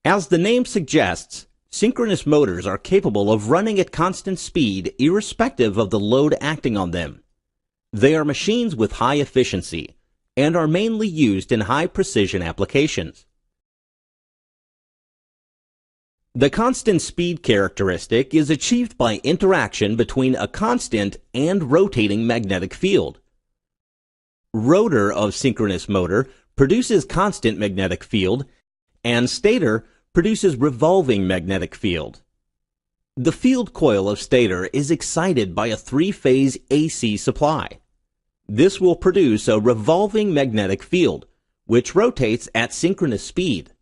As the name suggests, synchronous motors are capable of running at constant speed irrespective of the load acting on them. They are machines with high efficiency and are mainly used in high-precision applications. The constant speed characteristic is achieved by interaction between a constant and rotating magnetic field. Rotor of synchronous motor produces constant magnetic field, and stator produces revolving magnetic field. The field coil of stator is excited by a three-phase AC supply. This will produce a revolving magnetic field, which rotates at synchronous speed.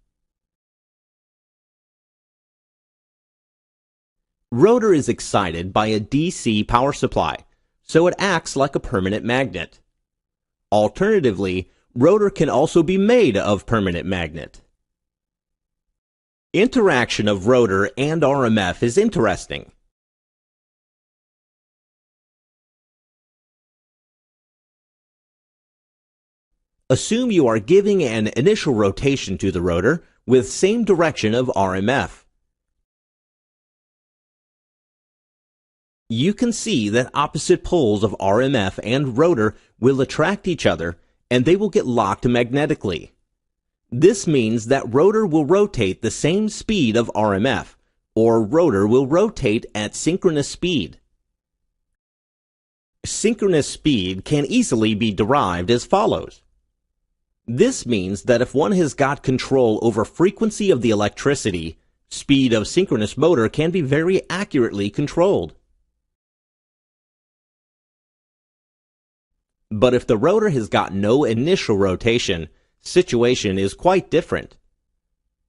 Rotor is excited by a DC power supply, so it acts like a permanent magnet. Alternatively, rotor can also be made of permanent magnet. Interaction of rotor and RMF is interesting. Assume you are giving an initial rotation to the rotor with same direction of RMF. You can see that opposite poles of RMF and rotor will attract each other and they will get locked magnetically. This means that rotor will rotate the same speed of RMF, or rotor will rotate at synchronous speed. Synchronous speed can easily be derived as follows. This means that if one has got control over frequency of the electricity, speed of synchronous motor can be very accurately controlled. But if the rotor has got no initial rotation, situation is quite different.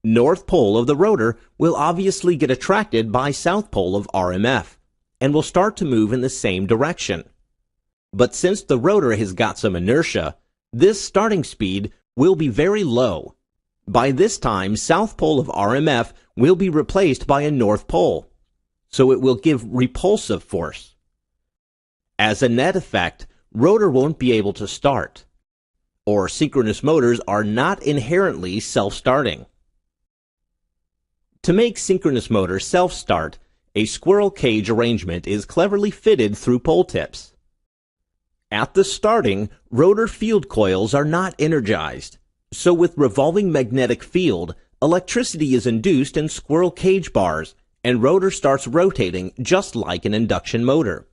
North pole of the rotor will obviously get attracted by south pole of RMF and will start to move in the same direction. But since the rotor has got some inertia, this starting speed will be very low. By this time, south pole of RMF will be replaced by a north pole, so it will give repulsive force. As a net effect, rotor won't be able to start, or synchronous motors are not inherently self-starting. To make synchronous motors self-start, a squirrel cage arrangement is cleverly fitted through pole tips. At the starting, rotor field coils are not energized, so with revolving magnetic field, electricity is induced in squirrel cage bars, and rotor starts rotating just like an induction motor.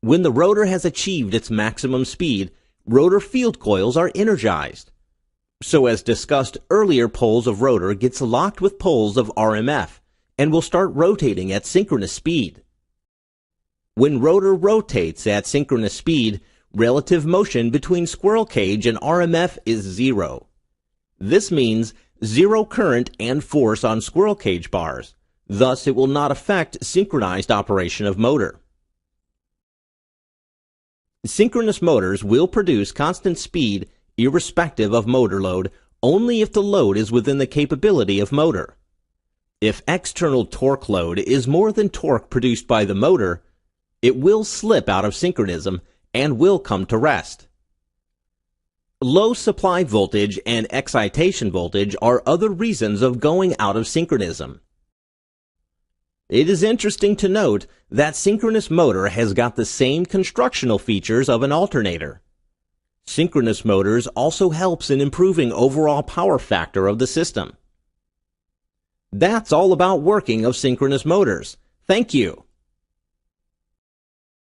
When the rotor has achieved its maximum speed, rotor field coils are energized. So as discussed earlier, poles of rotor gets locked with poles of RMF and will start rotating at synchronous speed. When rotor rotates at synchronous speed, relative motion between squirrel cage and RMF is zero. This means zero current and force on squirrel cage bars. Thus, it will not affect synchronized operation of motor. Synchronous motors will produce constant speed irrespective of motor load only if the load is within the capability of motor. If external torque load is more than torque produced by the motor, it will slip out of synchronism and will come to rest. Low supply voltage and excitation voltage are other reasons of going out of synchronism. It is interesting to note that synchronous motor has got the same constructional features of an alternator. Synchronous motors also helps in improving overall power factor of the system. That's all about working of synchronous motors. Thank you.